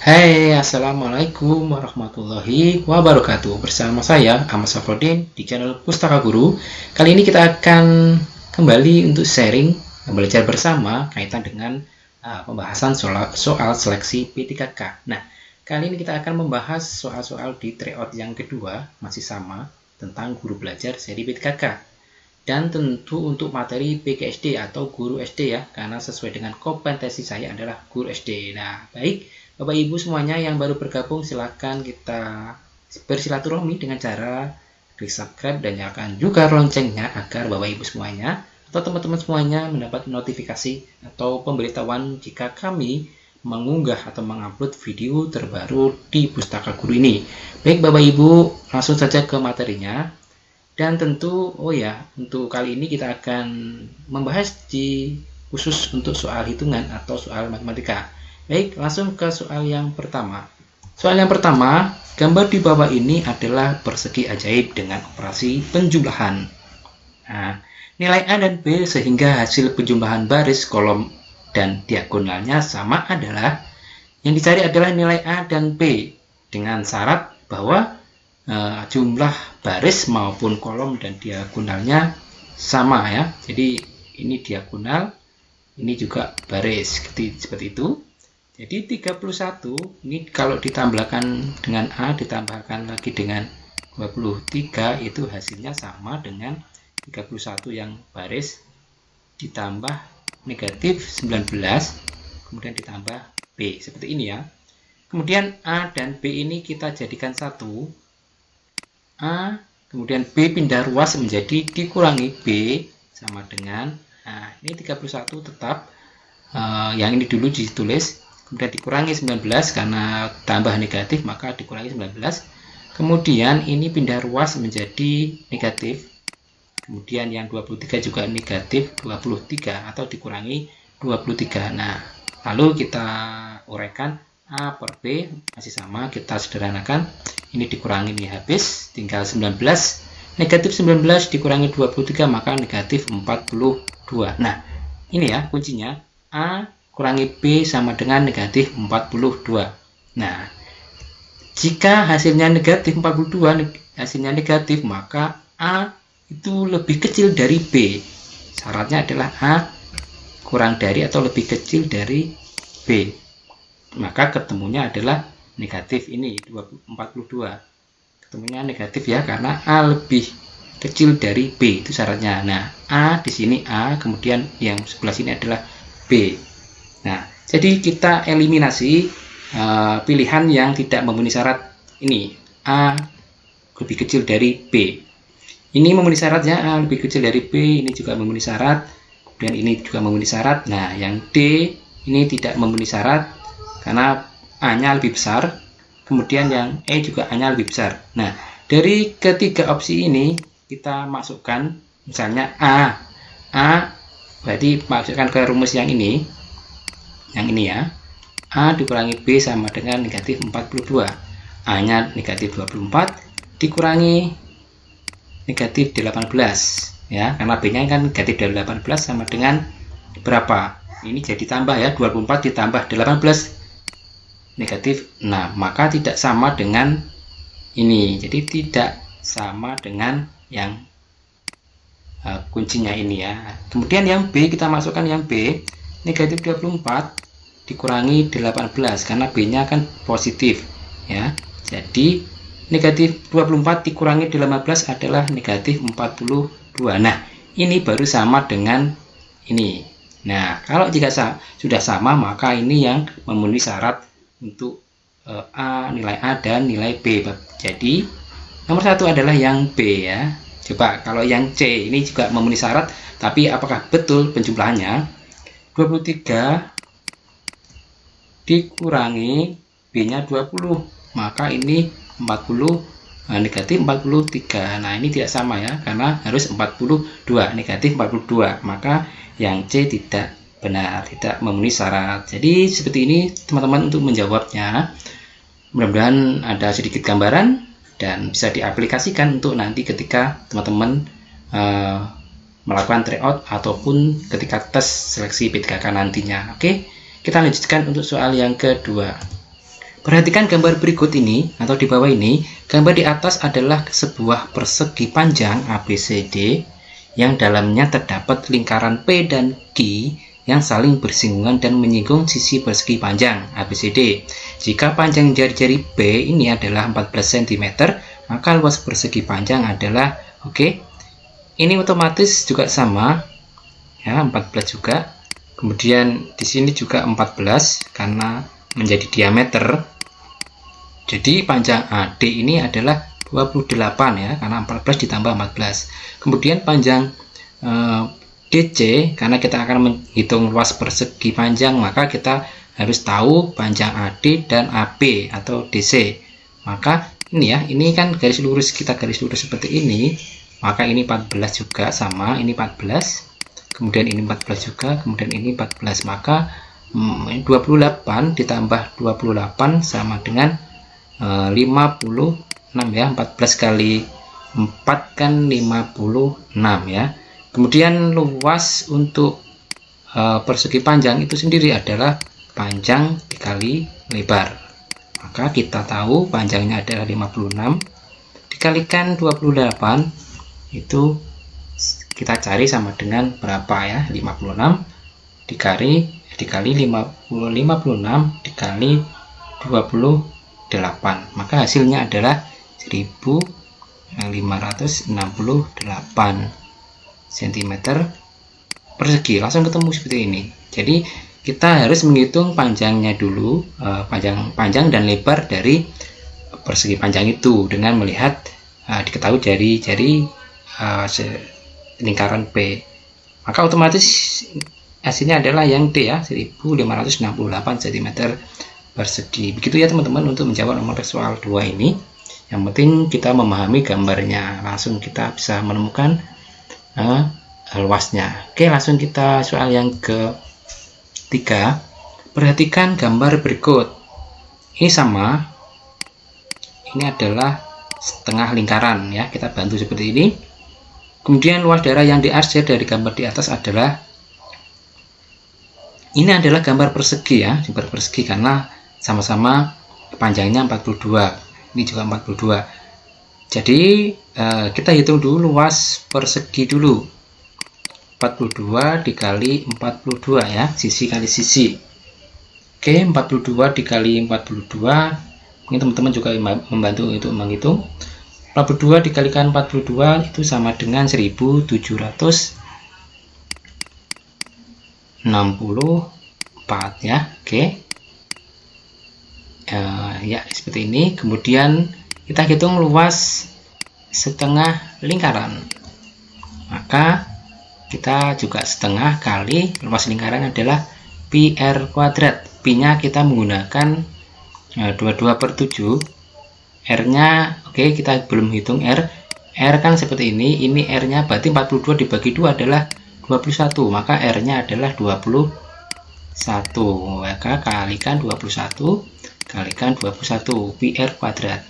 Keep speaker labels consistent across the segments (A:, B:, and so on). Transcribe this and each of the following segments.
A: Hai, Assalamualaikum warahmatullahi wabarakatuh. Bersama saya, Ahmad Safrodin, di channel Pustaka Guru. Kali ini kita akan kembali untuk sharing, belajar bersama kaitan dengan pembahasan soal seleksi P3K. Nah, kali ini kita akan membahas soal-soal di tryout yang kedua, masih sama, tentang guru belajar seri P3K. Dan tentu untuk materi PGSD atau guru SD ya, karena sesuai dengan kompetensi saya adalah guru SD. Nah, baik. Bapak Ibu semuanya yang baru bergabung, silahkan kita bersilaturahmi dengan cara klik subscribe dan nyalakan juga loncengnya agar Bapak Ibu semuanya atau teman-teman semuanya mendapat notifikasi atau pemberitahuan jika kami mengunggah atau mengupload video terbaru di Pustaka Guru ini. Baik Bapak Ibu, langsung saja ke materinya. Dan tentu, untuk kali ini kita akan membahas khusus untuk soal hitungan atau soal matematika. Baik, langsung ke soal yang pertama. Soal yang pertama, gambar di bawah ini adalah persegi ajaib dengan operasi penjumlahan. Nah, nilai A dan B sehingga hasil penjumlahan baris, kolom, dan diagonalnya sama adalah yang dicari adalah nilai A dan B dengan syarat bahwa jumlah baris maupun kolom dan diagonalnya sama ya. Jadi ini diagonal, ini juga baris seperti itu. Jadi 31 ini kalau ditambahkan dengan A ditambahkan lagi dengan 23 itu hasilnya sama dengan 31 yang baris ditambah negatif 19 kemudian ditambah B seperti ini ya. Kemudian A dan B ini kita jadikan satu. A kemudian B pindah ruas menjadi dikurangi B sama dengan ini 31 tetap yang ini dulu ditulis, kemudian dikurangi 19 karena tambah negatif maka dikurangi 19, kemudian ini pindah ruas menjadi negatif, kemudian yang 23 juga negatif 23 atau dikurangi 23. Nah, lalu kita uraikan A per B masih sama, kita sederhanakan, ini dikurangi ini habis, tinggal 19, negatif 19 dikurangi 23 maka negatif 42. Nah, ini ya kuncinya, A kurangi B sama dengan negatif 42. Nah, jika hasilnya negatif 42, hasilnya negatif, maka A itu lebih kecil dari B. Syaratnya adalah A kurang dari atau lebih kecil dari B. Maka ketemunya adalah negatif ini, 42. Ketemunya negatif ya, karena A lebih kecil dari B, itu syaratnya. Nah, A di sini A, kemudian yang sebelah sini adalah B. Nah, jadi kita eliminasi pilihan yang tidak memenuhi syarat ini. A lebih kecil dari B. Ini memenuhi syaratnya, A lebih kecil dari B, ini juga memenuhi syarat. Kemudian ini juga memenuhi syarat. Nah, yang D ini tidak memenuhi syarat karena A-nya lebih besar. Kemudian yang E juga A-nya lebih besar. Nah, dari ketiga opsi ini kita masukkan misalnya A berarti masukkan ke rumus yang ini. Yang ini ya, A dikurangi B sama dengan negatif 42, A nya negatif 24 dikurangi negatif 18 ya, karena B nya kan negatif dari 18 sama dengan berapa, ini jadi tambah ya, 24 ditambah 18 negatif 6, maka tidak sama dengan ini, jadi tidak sama dengan yang kuncinya ini ya. Kemudian yang B kita masukkan, yang B negatif 24 dikurangi 18 karena B nya kan positif ya, jadi negatif 24 dikurangi 18 adalah negatif 42. Nah, ini baru sama dengan ini. Nah, kalau jika sudah sama maka ini yang memenuhi syarat untuk nilai A dan nilai B. Jadi nomor satu adalah yang B ya. Coba kalau yang C ini juga memenuhi syarat, tapi apakah betul penjumlahannya? 23 dikurangi B nya 20, maka ini 40 negatif 43. Nah, ini tidak sama ya, karena harus 42 negatif 42, maka yang C tidak benar, tidak memenuhi syarat. Jadi seperti ini teman-teman untuk menjawabnya. Mudah-mudahan ada sedikit gambaran dan bisa diaplikasikan untuk nanti ketika teman-teman melakukan tryout ataupun ketika tes seleksi P3K nantinya. Oke, kita lanjutkan untuk soal yang kedua. Perhatikan gambar berikut ini atau di bawah ini. Gambar di atas adalah sebuah persegi panjang ABCD yang dalamnya terdapat lingkaran P dan Q yang saling bersinggungan dan menyinggung sisi persegi panjang ABCD. Jika panjang jari-jari B ini adalah 14 cm, maka luas persegi panjang adalah ini otomatis juga sama ya, 14 juga. Kemudian di sini juga 14 karena menjadi diameter. Jadi panjang AD ini adalah 28 ya, karena 14 ditambah 14. Kemudian panjang DC, karena kita akan menghitung luas persegi panjang, maka kita harus tahu panjang AD dan AB atau DC. Maka ini ya, ini kan garis lurus, kita garis lurus seperti ini, maka ini 14 juga sama, ini 14, kemudian ini 14 juga, kemudian ini 14, maka 28 ditambah 28 sama dengan 56 ya, 14 kali 4 kan 56 ya. Kemudian luas untuk persegi panjang itu sendiri adalah panjang dikali lebar. Maka kita tahu panjangnya adalah 56 dikalikan 28, itu kita cari sama dengan berapa ya, 56 dikali 56 dikali 28, maka hasilnya adalah 1568 cm persegi. Langsung ketemu seperti ini. Jadi kita harus menghitung panjangnya dulu, panjang dan lebar dari persegi panjang itu dengan melihat diketahui jari-jari lingkaran P. Maka otomatis hasilnya adalah yang D ya, 1568 cm persegi. Begitu ya teman-teman untuk menjawab nomor soal 2 ini. Yang penting kita memahami gambarnya, langsung kita bisa menemukan luasnya. Oke, langsung kita soal yang ketiga. Perhatikan gambar berikut. Ini sama, ini adalah setengah lingkaran ya, kita bantu seperti ini. Kemudian luas daerah yang diarsir dari gambar di atas adalah, ini adalah gambar persegi ya, gambar persegi karena sama-sama panjangnya 42, ini juga 42. Jadi kita hitung dulu luas persegi dulu, 42 dikali 42 ya, sisi kali sisi. Oke, 42 dikali 42, mungkin teman-teman juga membantu untuk menghitung. 42 dikalikan 42 itu sama dengan 1764 ya. Oke, ya seperti ini. Kemudian kita hitung luas setengah lingkaran, maka kita juga setengah kali luas lingkaran adalah pi r kuadrat. Pi nya kita menggunakan 22/7, r nya kita belum hitung r kan seperti ini r nya berarti 42 dibagi 2 adalah 21, maka r nya adalah 21, maka kalikan 21 kalikan 21 pi r kuadrat.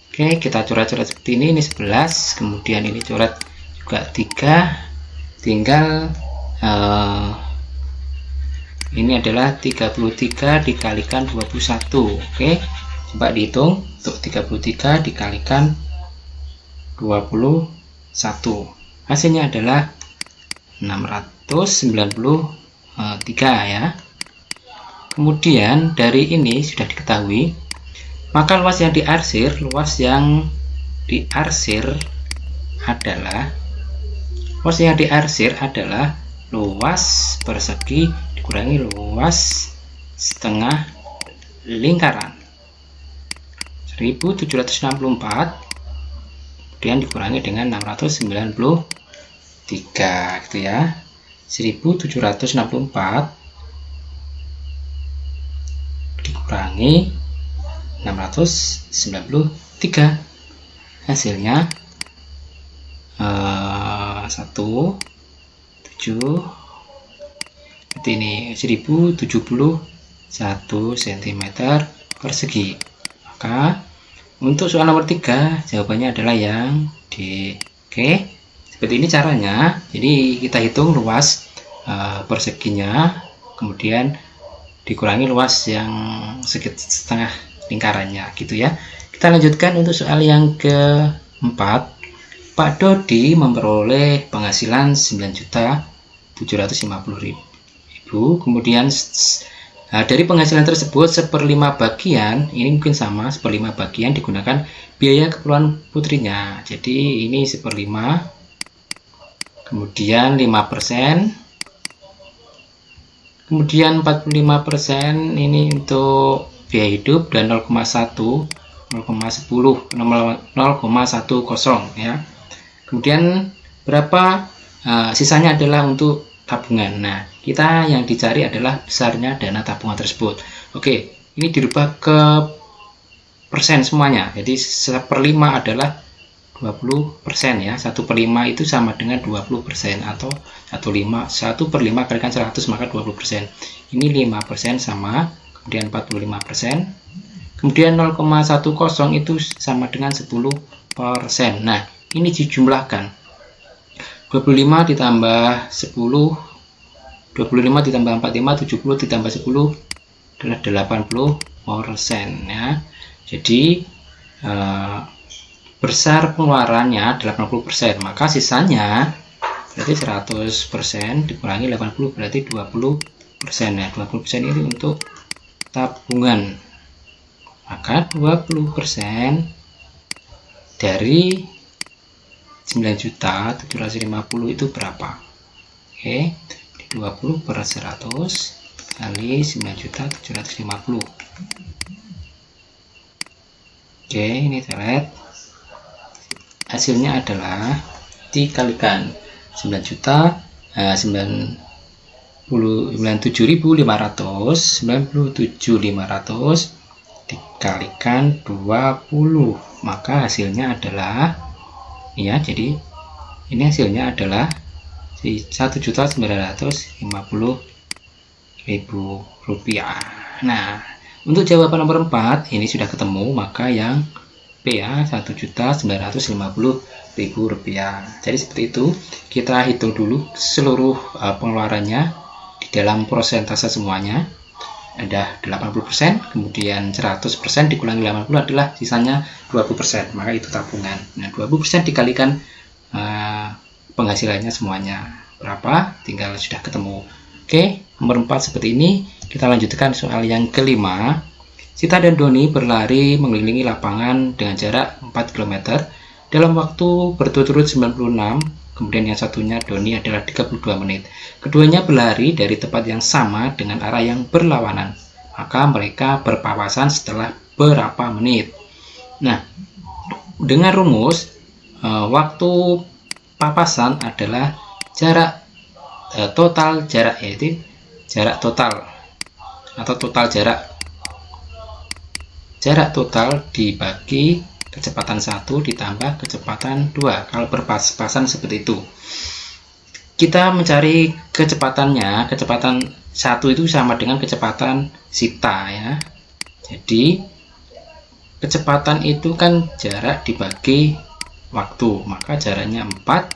A: Oke, kita coret-coret seperti ini 11, kemudian ini coret juga 3, tinggal ini adalah 33 dikalikan 21. Oke, coba dihitung untuk 33 dikalikan 21, hasilnya adalah 693 ya. Kemudian dari ini sudah diketahui, maka luas yang diarsir adalah luas persegi dikurangi luas setengah lingkaran, 1764 kemudian dikurangi dengan 693 gitu ya. 1764 dikurangi 693, hasilnya 17 seperti ini, 1071 cm persegi. Maka untuk soal nomor 3 jawabannya adalah yang D. Oke, seperti ini caranya. Jadi kita hitung luas perseginya, kemudian dikurangi luas yang setengah lingkarannya gitu ya. Kita lanjutkan untuk soal yang keempat. Pak Dodi memperoleh penghasilan 9.750.000. Kemudian dari penghasilan tersebut 1/5 bagian, ini mungkin sama, 1/5 bagian digunakan biaya keperluan putrinya. Jadi ini 1/5, kemudian 5%, kemudian 45% ini untuk biaya hidup, dan 0,10 ya. Kemudian berapa sisanya adalah untuk tabungan. Nah, kita yang dicari adalah besarnya dana tabungan tersebut. Oke, ini dirubah ke persen semuanya. Jadi 1/5 adalah 20% ya. 1/5 itu sama dengan 20%, atau 1/5 kalikan 100 maka 20%. Ini 5% sama, kemudian 45%. Kemudian 0,10 itu sama dengan 10%. Nah, ini dijumlahkan. 25 ditambah 10, 25 ditambah 45, 70 ditambah 10 adalah 80% ya. Jadi besar pengeluarannya 80%, maka sisanya berarti 100% dikurangi 80 berarti 20%. Nah, 20% ini untuk tabungan. Maka 20% dari 9.750.000 itu berapa? Oke, 20 per 100 kali 9.750.000. Oke, ini kita lihat hasilnya adalah dikalikan 97.500 dikalikan 20, maka hasilnya adalah ya, jadi ini hasilnya adalah 1.950.000 rupiah. Nah, untuk jawaban nomor 4 ini sudah ketemu, maka yang B ya, 1.950.000 rupiah. Jadi seperti itu, kita hitung dulu seluruh pengeluarannya di dalam persentase semuanya. Ada 80%, kemudian 100% dikurangi 80 adalah sisanya 20%, maka itu tabungan. Nah, 20% dikalikan penghasilannya semuanya berapa, tinggal sudah ketemu. Oke, nomor 4 seperti ini. Kita lanjutkan soal yang kelima. Sita dan Doni berlari mengelilingi lapangan dengan jarak 4 km dalam waktu berturut-turut 96. Kemudian yang satunya Doni adalah 32 menit. Keduanya berlari dari tempat yang sama dengan arah yang berlawanan. Maka mereka berpapasan setelah berapa menit. Nah, dengan rumus waktu papasan adalah jarak total jarak, yaitu jarak total atau total jarak. Jarak total dibagi kecepatan 1 ditambah kecepatan 2. Kalau berpas-pasan seperti itu. Kita mencari kecepatannya. Kecepatan 1 itu sama dengan kecepatan Sita ya. Jadi kecepatan itu kan jarak dibagi waktu. Maka jaraknya 4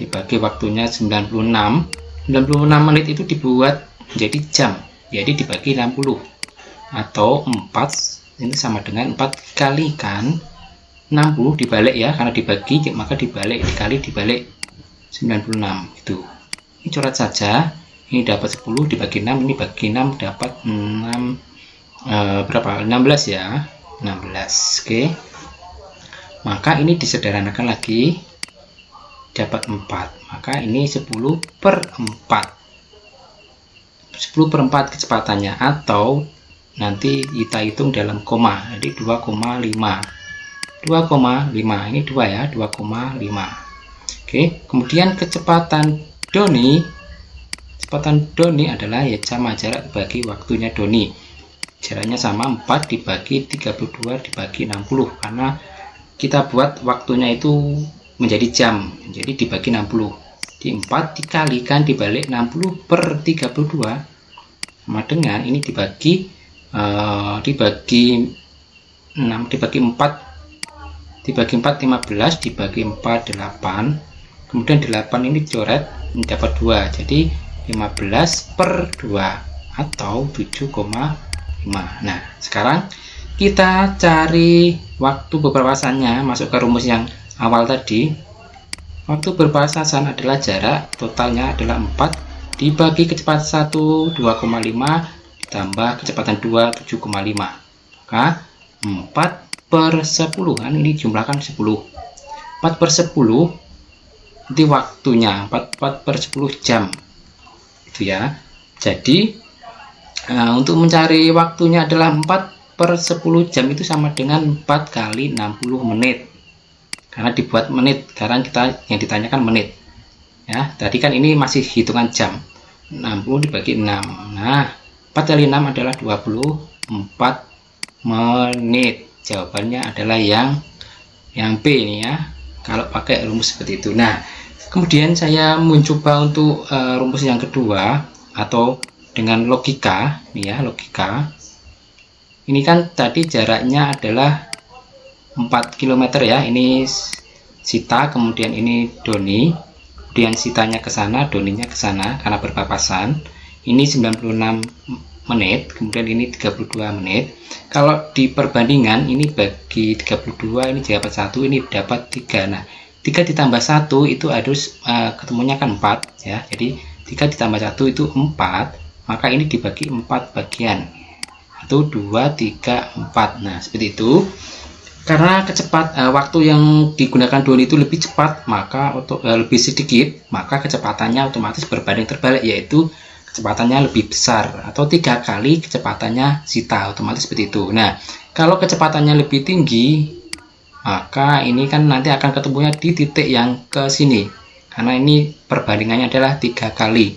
A: dibagi waktunya 96. 96 menit itu dibuat menjadi jam. Jadi dibagi 60. Atau 4 ini sama dengan 4 dikalikan 60 dibalik ya, karena dibagi maka dibalik, dibalik 96 itu. Ini coret saja. Ini dapat 10 dibagi 6, ini bagi 6 dapat 6 berapa? 16 ya. 16. Oke. Maka ini disederhanakan lagi dapat 4. Maka ini 10 per 4. 10 per 4 kecepatannya, atau nanti kita hitung dalam koma. Jadi 2,5. 2,5 ini 2 ya, 2,5. Oke, kemudian kecepatan Doni adalah ya sama jarak dibagi waktunya Doni. Jaraknya sama 4 dibagi 32 dibagi 60, karena kita buat waktunya itu menjadi jam, jadi dibagi 60. Di 4 dikalikan dibalik 60 per 32 sama dengan ini dibagi 6 dibagi 4 15, dibagi 4 8, kemudian 8 ini dicoret mendapat 2, jadi 15 per 2 atau 7,5. Nah, sekarang kita cari waktu berpapasannya masuk ke rumus yang awal tadi. Waktu berpapasan adalah jarak, totalnya adalah 4 dibagi kecepatan 1 2,5 ditambah kecepatan 2 7,5. Maka 4/10 kan ini jumlahkan 10. 4/10 nanti waktunya 4/10 jam. Itu ya. Jadi untuk mencari waktunya adalah 4/10 jam itu sama dengan 4 kali 60 menit. Karena dibuat menit, sekarang kita yang ditanyakan menit. Ya, tadi kan ini masih hitungan jam. 60 dibagi 6. Nah, 4 kali 6 adalah 24 menit. Jawabannya adalah yang B ini ya. Kalau pakai rumus seperti itu. Nah, kemudian saya mencoba untuk rumus yang kedua atau dengan logika, nih ya, logika. Ini kan tadi jaraknya adalah 4 km ya. Ini Sita, kemudian ini Doni. Kemudian Sitanya ke sana, Doninya ke sana karena berpapasan. Ini 96 menit, kemudian ini 32 menit. Kalau di perbandingan ini bagi 32 ini dapat 1, ini dapat 3. Nah, 3 ditambah 1 itu harus ketemunya kan 4 ya. Jadi 3 ditambah 1 itu 4, maka ini dibagi 4 bagian. 1 2 3 4. Nah, seperti itu. Karena waktu yang digunakan Doni itu lebih cepat, maka lebih sedikit, maka kecepatannya otomatis berbanding terbalik, yaitu kecepatannya lebih besar atau 3 kali kecepatannya Sita, otomatis seperti itu. Nah, kalau kecepatannya lebih tinggi, maka ini kan nanti akan ketemunya di titik yang ke sini, karena ini perbandingannya adalah 3 kali.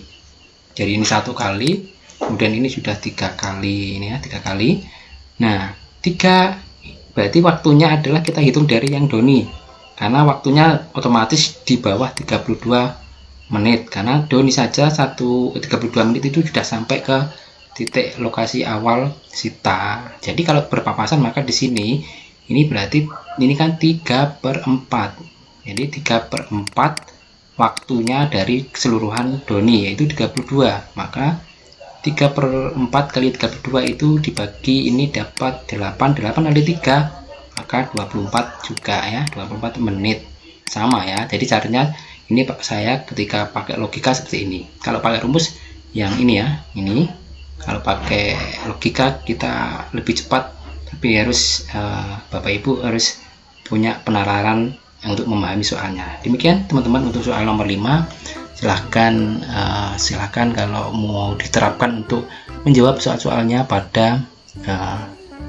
A: Jadi ini 1 kali, kemudian ini sudah 3 kali, ini ya 3 kali. Nah, 3 berarti waktunya adalah kita hitung dari yang Doni, karena waktunya otomatis di bawah 32 menit, karena Doni saja 32 menit itu sudah sampai ke titik lokasi awal Sita. Jadi kalau berpapasan maka di sini ini berarti ini kan 3/4. Jadi 3/4 waktunya dari keseluruhan Doni, yaitu 32. Maka 3/4 kali 32 itu dibagi ini dapat 8 kali 3, maka 24 juga ya, 24 menit. Sama ya. Jadi caranya ini saya ketika pakai logika seperti ini. Kalau pakai rumus yang ini ya, ini kalau pakai logika kita lebih cepat, tapi harus Bapak Ibu harus punya penalaran untuk memahami soalnya. Demikian teman-teman untuk soal nomor 5. Silahkan kalau mau diterapkan untuk menjawab soal-soalnya pada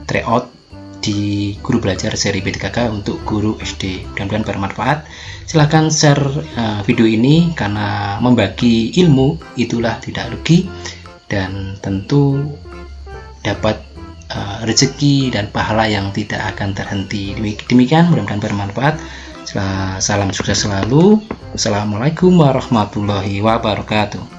A: tryout di Guru Belajar seri B3K untuk guru SD. Mudah-mudahan bermanfaat. Silahkan share video ini, karena membagi ilmu itulah tidak rugi, dan tentu dapat rezeki dan pahala yang tidak akan terhenti. Demikian, mudah-mudahan bermanfaat. Salam sukses selalu. Wassalamualaikum warahmatullahi wabarakatuh.